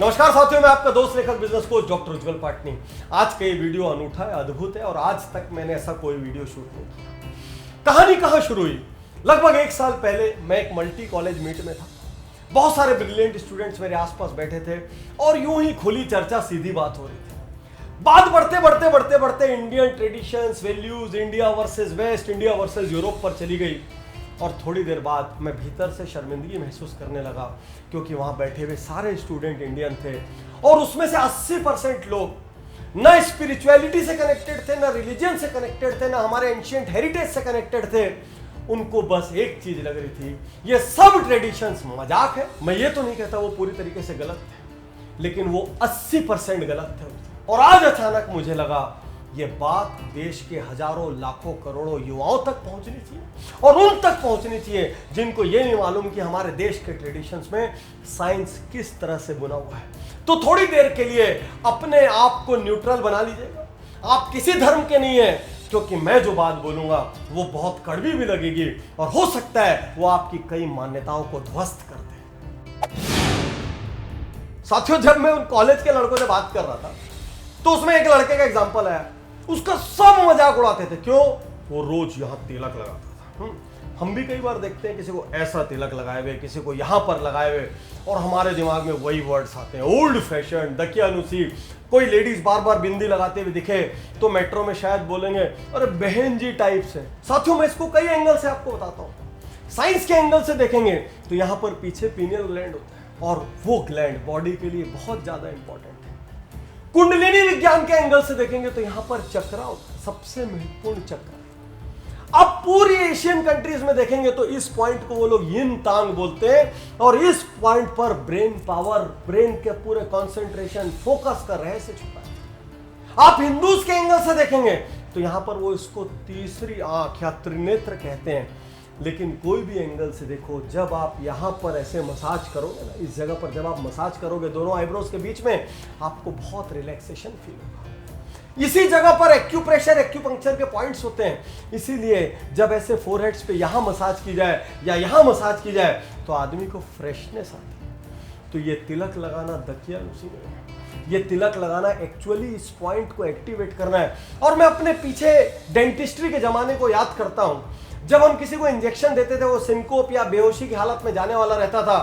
नमस्कार साथियों, मैं आपका दोस्त लेखक बिजनेस कोच डॉक्टर उज्जवल पाटनी। आज का ये वीडियो अनूठा है, अद्भुत है और आज तक मैंने ऐसा कोई वीडियो शूट नहीं किया। कहानी कहां शुरू हुई? लगभग 1 साल पहले मैं एक मल्टी कॉलेज मीट में था। बहुत सारे ब्रिलियंट स्टूडेंट्स मेरे आसपास बैठे थे और यूं ही खुली चर्चा, सीधी बात हो रही थी। बात बढ़ते बढ़ते Indian traditions, values, India versus West, India versus Europe पर चली गई। और थोड़ी देर बाद मैं भीतर से शर्मिंदगी महसूस करने लगा, क्योंकि वहां बैठे हुए सारे स्टूडेंट इंडियन थे और उसमें से 80% लोग ना स्पिरिचुअलिटी से कनेक्टेड थे, ना रिलीजन से कनेक्टेड थे, ना हमारे एंशिएंट हेरिटेज से कनेक्टेड थे। उनको बस एक चीज लग रही थी, ये सब ट्रेडिशंस मजाक है। मैं ये तो नहीं कहता वो पूरी तरीके से गलत थे, लेकिन वो 80% गलत थे। और आज अचानक मुझे लगा ये बात देश के हजारों लाखों करोड़ों युवाओं तक पहुंचनी चाहिए और उन तक पहुंचनी चाहिए जिनको ये नहीं मालूम कि हमारे देश के ट्रेडिशंस में साइंस किस तरह से बुना हुआ है। तो थोड़ी देर के लिए अपने आप को न्यूट्रल बना लीजिएगा। आप किसी धर्म के नहीं है, क्योंकि मैं जो बात बोलूंगा वो बहुत कड़वी भी लगेगी और हो सकता है वो आपकी कई मान्यताओं को ध्वस्त कर दे। साथियों, जब मैं उन कॉलेज के लड़कों से बात कर रहा था तो उसमें एक लड़के का एग्जांपल आया। उसका सब मजाक उड़ाते थे। क्यों? वो रोज यहां तिलक लगाता था। हम भी कई बार देखते हैं किसी को ऐसा तिलक लगाए हुए, किसी को यहां पर लगाए हुए, और हमारे दिमाग में वही वर्ड्स आते हैं, ओल्ड फैशन, दकियानुसी। कोई लेडीज बार बार बिंदी लगाते हुए दिखे तो मेट्रो में शायद बोलेंगे अरे बहन जी टाइप से। साथियों, मैं इसको कई एंगल से आपको बताता हूं। साइंस के एंगल से देखेंगे तो यहां पर पीछे पीनियल ग्लैंड होता है और वो ग्लैंड बॉडी के लिए बहुत ज्यादा इंपॉर्टेंट है। कुंडलिनी विज्ञान के एंगल से देखेंगे तो यहां पर चक्र होता है, सबसे महत्वपूर्ण चक्र। अब पूरी एशियन कंट्रीज में देखेंगे तो इस पॉइंट को वो लोग यिन तांग बोलते हैं और इस पॉइंट पर ब्रेन पावर, ब्रेन के पूरे कंसंट्रेशन, फोकस का रहस्य छुपा है। आप हिंदूज के एंगल से देखेंगे तो यहां पर वो इसको तीसरी आंख या त्रिनेत्र कहते हैं। लेकिन कोई भी एंगल से देखो, जब आप यहां पर ऐसे मसाज करोगे ना, इस जगह पर जब आप मसाज करोगे दोनों आईब्रोज के बीच में, आपको बहुत रिलैक्सेशन फील होगा। इसी जगह पर एक्यूप्रेशर, एक्यूपंक्चर के पॉइंट्स होते हैं। इसीलिए जब ऐसे फोरहेड्स पे यहां मसाज की जाए या यहां मसाज की जाए तो आदमी को फ्रेशनेस आती है। तो ये तिलक लगाना दकियानुसी नहीं है, ये तिलक लगाना एक्चुअली इस पॉइंट को एक्टिवेट करना है। और मैं अपने पीछे डेंटिस्ट्री के जमाने को याद करता हूं। जब हम किसी को इंजेक्शन देते थे, वो सिंकोप या बेहोशी की हालत में जाने वाला रहता था,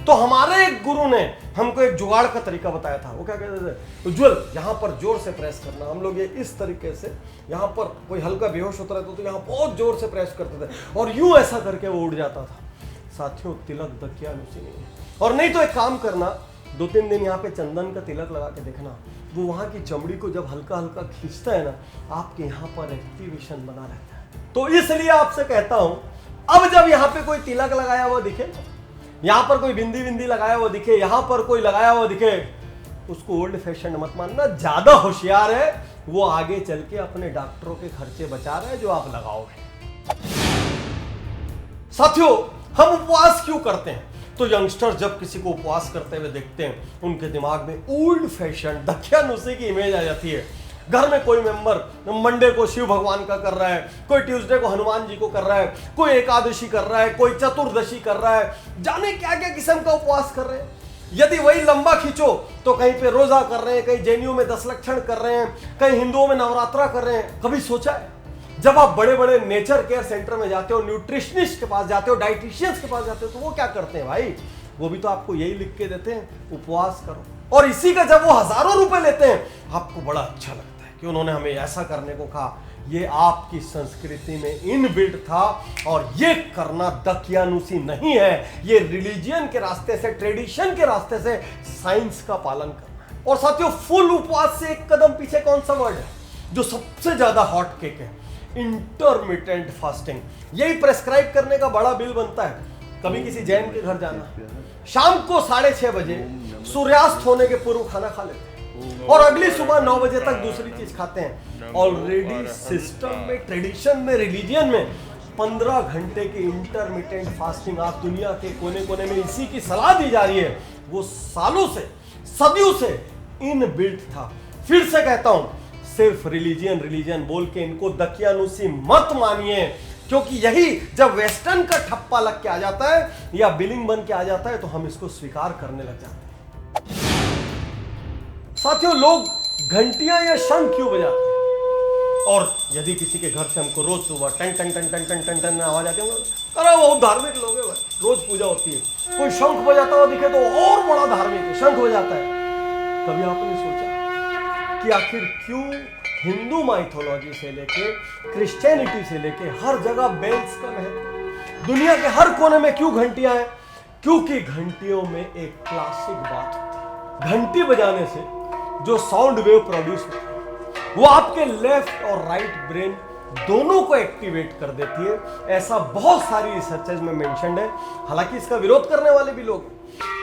तो हमारे एक गुरु ने हमको एक जुगाड़ का तरीका बताया था। वो क्या कहते थे? उज्जवल, यहां पर जोर से प्रेस करना। हम लोग ये इस तरीके से, यहां पर कोई हल्का बेहोश होता रहता तो यहां बहुत जोर से प्रेस करते थे और यूं ऐसा करके वो उड़ जाता था। साथियों, तिलक दकियानुसी नहीं है। और नहीं तो एक काम करना, 2-3 दिन यहाँ पे चंदन का तिलक लगा के देखना, वो वहां की चमड़ी को जब हल्का हल्का खींचता है ना, आपके यहाँ पर एक्टिवेशन बना रहता है। तो इसलिए आपसे कहता हूं, अब जब यहां पे कोई तिलक लगाया हुआ दिखे, यहां पर कोई बिंदी बिंदी लगाया हुआ दिखे, यहां पर कोई लगाया हुआ दिखे, उसको ओल्ड फैशन मत मानना। ज्यादा होशियार है वो, आगे चल के अपने डॉक्टरों के खर्चे बचा रहा है जो आप लगाओगे। साथियों, हम उपवास क्यों करते हैं? तो यंगस्टर जब किसी को उपवास करते हुए देखते हैं, उनके दिमाग में ओल्ड फैशन दकियानुसी की इमेज आ जाती है। घर में कोई मेंबर मंडे को शिव भगवान का कर रहा है, कोई ट्यूसडे को हनुमान जी को कर रहा है, कोई एकादशी कर रहा है, कोई चतुर्दशी कर रहा है, जाने क्या क्या किस्म का उपवास कर रहे हैं। यदि वही लंबा खींचो तो कहीं पे रोजा कर रहे हैं, कहीं जैनियों में 10 लक्षण कर रहे हैं, कहीं हिंदुओं में नवरात्रा कर रहे हैं। कभी सोचा है जब आप बड़े बड़े नेचर केयर सेंटर में जाते हो, न्यूट्रिशनिस्ट के पास जाते हो, डाइटिशियंस के पास जाते हो, तो वो क्या करते हैं भाई? वो भी तो आपको यही लिख के देते हैं, उपवास करो। और इसी का जब वो हजारों रुपए लेते हैं, आपको बड़ा अच्छा लगता है कि उन्होंने हमें ऐसा करने को कहा। ये आपकी संस्कृति में इनबिल्ट था और ये करना दकियानुसी नहीं है, ये रिलीजियन के रास्ते से, ट्रेडिशन के रास्ते से साइंस का पालन करना है। और साथियों, फुल उपवास से एक कदम पीछे कौन सा वर्ड है जो सबसे ज्यादा हॉट केक है? Intermittent fasting. यही प्रेस्क्राइब करने का बड़ा बिल बनता है। कभी किसी जैन के घर जाना, शाम को 6:30 बजे सूर्यास्त होने के पूर्व खाना खा लेते हैं और अगली सुबह 9 बजे तक दूसरी चीज खाते हैं। ऑलरेडी सिस्टम में, ट्रेडिशन में, रिलीजियन में 15 घंटे की इंटरमिटेंट फास्टिंग आप दुनिया के कोने कोने में इसी की सलाह दी जा रही है। वो सालों से, सदियों से इनबिल्ट था। फिर से कहता हूं, सिर्फ रिलीजन बोल के इनको दकियानुसी मत मानिए, क्योंकि यही जब वेस्टर्न का ठप्पा लग के आ जाता है या बिलिंग बन के आ जाता है तो हम इसको स्वीकार करने लग जाते हैं। साथियों, लोग घंटियां या शंख क्यों बजाते हैं? और यदि किसी के घर से हमको रोज सुबह टन टन टन टन टन टन टन आवाज आती है, अरे वो धार्मिक लोग हैं भाई, रोज पूजा होती है, कोई शंख बजाता हुआ दिखे तो और बड़ा धार्मिक है, शंख बजाता है। कभी आपने सोचा कि आखिर क्यों हिंदू माइथोलॉजी से लेके क्रिश्चियनिटी से लेके हर जगह बेल्स का महत्व, दुनिया के हर कोने में क्यों घंटियां हैं? क्योंकि घंटियों में एक क्लासिक बात होती है, घंटी बजाने से जो साउंड वेव प्रोड्यूस होती है वो आपके लेफ्ट और राइट ब्रेन दोनों को एक्टिवेट कर देती है। ऐसा बहुत सारी रिसर्चेज में मेंशन्ड है, हालांकि इसका विरोध करने वाले भी लोग।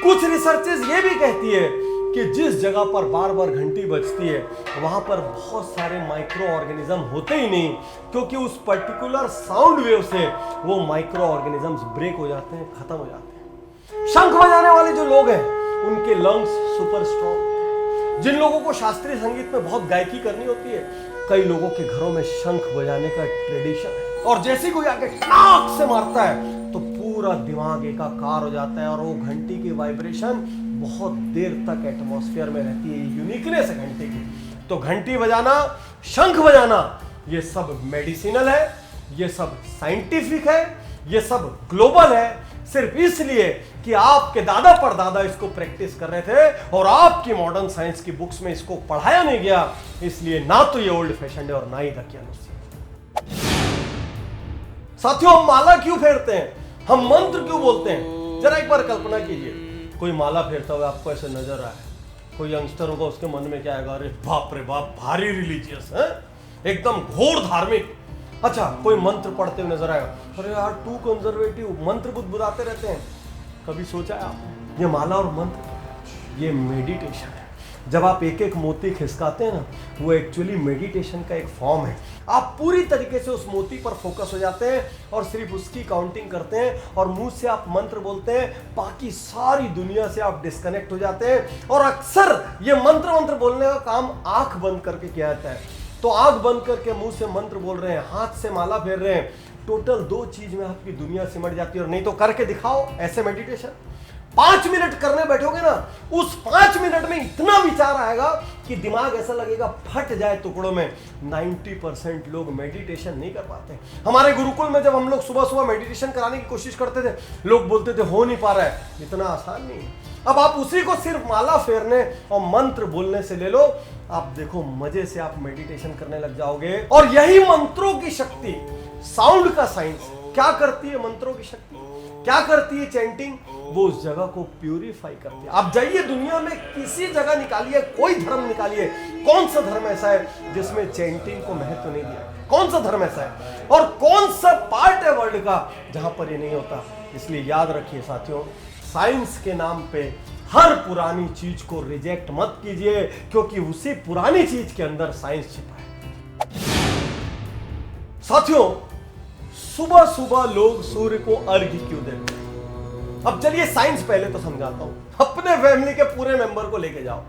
कुछ रिसर्चेज ये भी कहती है कि जिस जगह पर बार बार घंटी बजती है वहां पर बहुत सारे माइक्रो ऑर्गेनिज्म होते ही नहीं, क्योंकि उस पर्टिकुलर साउंड वेव से वो माइक्रो ऑर्गेनिजम्स ब्रेक हो जाते हैं, खत्म हो जाते हैं। शंख बजाने वाले जो लोग हैं उनके लंग्स सुपर स्ट्रॉन्ग। जिन लोगों को शास्त्रीय संगीत में बहुत गायकी करनी होती है, कई लोगों के घरों में शंख बजाने का ट्रेडिशन है, और जैसे कोई आके टाक से मारता है तो पूरा दिमाग एकाकार हो जाता है और वो घंटी की वाइब्रेशन बहुत देर तक एटमॉस्फेयर में रहती है। यूनिकनेस है घंटी की। तो घंटी बजाना, शंख बजाना, ये सब मेडिसिनल है, ये सब साइंटिफिक है, ये सब ग्लोबल है, सिर्फ इसलिए कि आपके दादा परदादा इसको प्रैक्टिस कर रहे थे और आपकी मॉडर्न साइंस की बुक्स में इसको पढ़ाया नहीं गया, इसलिए ना तो ये ओल्ड फैशन है और ना ही दकियानुसी। साथियों, हम माला क्यों फेरते हैं? हम मंत्र क्यों बोलते हैं? जरा एक बार कल्पना कीजिए, कोई माला फेरता हुआ आपको ऐसे नजर आए, कोई यंगस्टर होगा, उसके मन में क्या आएगा? अरे बाप रे बाप, भारी रिलीजियस है, एकदम घोर धार्मिक। अच्छा, कोई मंत्र पढ़ते हुए नजर आएगा, अरे यार टू कंजर्वेटिव, मंत्र बुदबुदाते रहते हैं। कभी सोचा है आप, ये माला और मंत्र, ये मेडिटेशन है। जब आप एक एक मोती खिसकाते हैं ना, वो एक्चुअली मेडिटेशन का एक फॉर्म है। आप पूरी तरीके से उस मोती पर फोकस हो जाते हैं और सिर्फ उसकी काउंटिंग करते हैं और मुंह से आप मंत्र बोलते हैं, बाकी सारी दुनिया से आप डिस्कनेक्ट हो जाते हैं। और अक्सर ये मंत्र बोलने का काम आंख बंद करके किया जाता है। तो आंख बंद करके मुंह से मंत्र बोल रहे हैं, हाथ से माला फेर रहे हैं, टोटल 2 चीज में आपकी दुनिया सिमट जाती है। और नहीं तो करके दिखाओ ऐसे मेडिटेशन, 5 मिनट करने बैठोगे ना, उस 5 मिनट में इतना विचार आएगा कि दिमाग ऐसा लगेगा फट जाए टुकड़ों में। 90% लोग मेडिटेशन नहीं कर पाते। हमारे गुरुकुल में जब हम लोग सुबह सुबह मेडिटेशन कराने की कोशिश करते थे, लोग बोलते थे हो नहीं पा रहा है, इतना आसान नहीं है। अब आप उसी को सिर्फ माला फेरने और मंत्र बोलने से ले लो, आप देखो मजे से आप मेडिटेशन करने लग जाओगे। और यही मंत्रों की शक्ति, साउंड का साइंस क्या करती है? मंत्रों की शक्ति क्या करती है? चैंटिंग, वो उस जगह को प्यूरिफाई करती है। आप जाइए दुनिया में किसी जगह निकालिए, कोई धर्म निकालिए, कौन सा धर्म ऐसा है जिसमें चैंटिंग को महत्व नहीं दिया? कौन सा धर्म ऐसा है? और कौन सा पार्ट है वर्ल्ड का जहां पर ये नहीं होता? इसलिए याद रखिए साथियों, साइंस के नाम पे हर पुरानी चीज को रिजेक्ट मत कीजिए, क्योंकि उसी पुरानी चीज के अंदर साइंस छिपा है। साथियों, सुबह सुबह लोग सूर्य को अर्घ्य क्यों देते हैं? अब चलिए साइंस पहले तो समझाता हूं। अपने फैमिली के पूरे मेंबर को लेके जाओ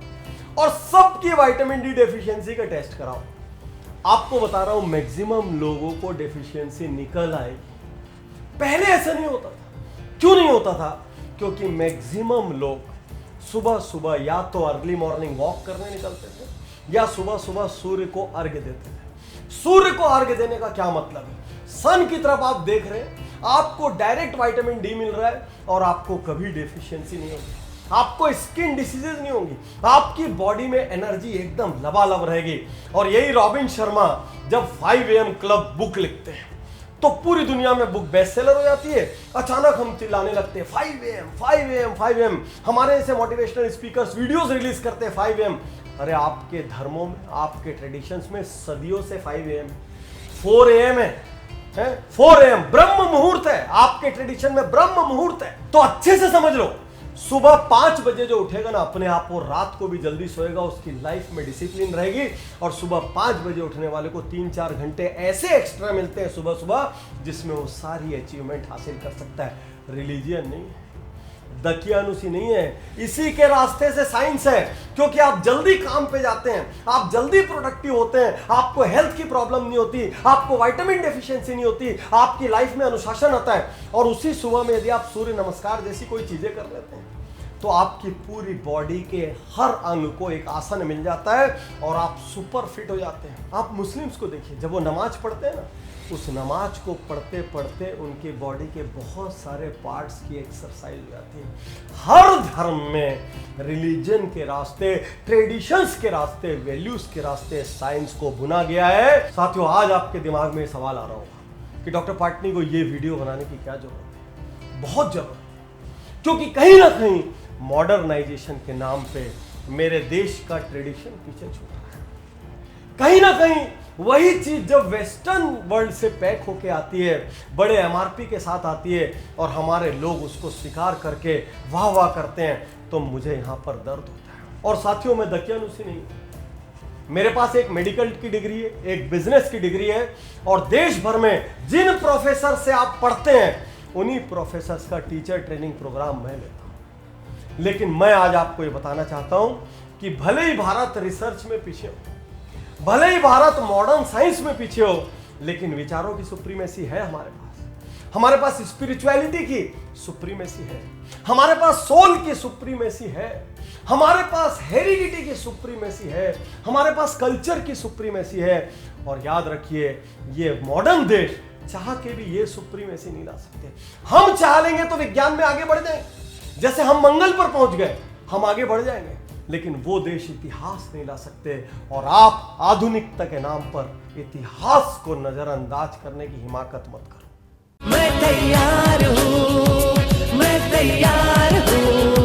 और सबकी विटामिन डी डेफिशिएंसी का टेस्ट कराओ। आपको बता रहा हूं, मैक्सिमम लोगों को डेफिशिएंसी निकल आएगी। पहले ऐसा नहीं होता था। क्यों नहीं होता था? क्योंकि मैक्सिमम लोग सुबह सुबह या तो अर्ली मॉर्निंग वॉक करने निकलते थे या सुबह सुबह सूर्य को अर्घ्य देते थे। सूर्य को अर्घ्य देने का क्या मतलब है? सन की तरफ आप देख रहे हैं, आपको डायरेक्ट विटामिन डी मिल रहा है और आपको कभी डेफिशिएंसी नहीं होगी, आपको स्किन डिसीजेज नहीं होंगी, आपकी बॉडी में एनर्जी एकदम लबालब रहेगी। और यही रॉबिन शर्मा जब 5 AM क्लब बुक लिखते हैं तो पूरी दुनिया में बुक बेस्ट सेलर हो जाती है। अचानक हम चिल्लाने लगते हैं 5 AM, 5 AM, 5 AM। हमारे ऐसे मोटिवेशनल स्पीकर्स वीडियोस रिलीज करते हैं 5 AM। अरे आपके धर्मों में, आपके ट्रेडिशंस में सदियों से 5 AM, 4 AM है, 4 AM ब्रह्म मुहूर्त है। आपके ट्रेडिशन में ब्रह्म मुहूर्त है। तो अच्छे से समझ लो, सुबह 5 बजे जो उठेगा ना, अपने आप वो रात को भी जल्दी सोएगा, उसकी लाइफ में डिसिप्लिन रहेगी। और सुबह 5 बजे उठने वाले को 3-4 घंटे ऐसे एक्स्ट्रा मिलते हैं सुबह सुबह, जिसमें वो सारी अचीवमेंट हासिल कर सकता है। रिलीजियन नहीं है, दकियानुसी नहीं है, इसी के रास्ते से साइंस है। क्योंकि आप जल्दी काम पे जाते हैं, आप जल्दी प्रोडक्टिव होते हैं, आपको हेल्थ की प्रॉब्लम नहीं होती, आपको विटामिन डेफिशिएंसी नहीं होती, आपकी लाइफ में अनुशासन आता है। और उसी सुबह में यदि आप सूर्य नमस्कार जैसी कोई चीजें कर लेते हैं, तो आपकी पूरी बॉडी के हर अंग को एक आसन मिल जाता है और आप सुपर फिट हो जाते हैं। आप मुस्लिम्स को देखिए, जब वो नमाज पढ़ते हैं ना, उस नमाज को पढ़ते पढ़ते उनकी बॉडी के बहुत सारे पार्ट्स की एक्सरसाइज हो जाती है। हर धर्म में रिलीजन के रास्ते, ट्रेडिशंस के रास्ते, वैल्यूज के रास्ते साइंस को बुना गया है। साथियों, आज आपके दिमाग में सवाल आ रहा होगा कि डॉक्टर पाटनी को ये वीडियो बनाने की क्या जरूरत है। बहुत जरूरत है, क्योंकि कहीं ना कहीं मॉडर्नाइजेशन के नाम पे मेरे देश का ट्रेडिशन पीछे छूट रहा है। कहीं ना कहीं वही चीज जब वेस्टर्न वर्ल्ड से पैक होके आती है, बड़े एमआरपी के साथ आती है और हमारे लोग उसको स्वीकार करके वाह वाह करते हैं, तो मुझे यहां पर दर्द होता है। और साथियों, मैं दकियानुसी नहीं, मेरे पास एक मेडिकल की डिग्री है, एक बिजनेस की डिग्री है, और देश भर में जिन प्रोफेसर से आप पढ़ते हैं उन्हीं प्रोफेसर्स का टीचर ट्रेनिंग प्रोग्राम मैं लेता हूं। लेकिन मैं आज आपको ये बताना चाहता हूं कि भले ही भारत रिसर्च में पीछे हो, भले ही भारत मॉडर्न साइंस में पीछे हो, लेकिन विचारों की सुप्रीमेसी है हमारे पास। हमारे पास स्पिरिचुअलिटी की सुप्रीमेसी है, हमारे पास सोल की सुप्रीमेसी है, हमारे पास हेरिडिटी की सुप्रीमेसी है, हमारे पास कल्चर की सुप्रीमेसी है। और याद रखिए, ये मॉडर्न देश चाह के भी ये सुप्रीमेसी नहीं ला सकते। हम चाह लेंगे तो विज्ञान में आगे बढ़ जाएंगे, जैसे हम मंगल पर पहुंच गए, हम आगे बढ़ जाएंगे, लेकिन वो देश इतिहास नहीं ला सकते। और आप आधुनिकता के नाम पर इतिहास को नजरअंदाज करने की हिमाकत मत करो। मैं तैयार हूँ, मैं तैयार हूँ।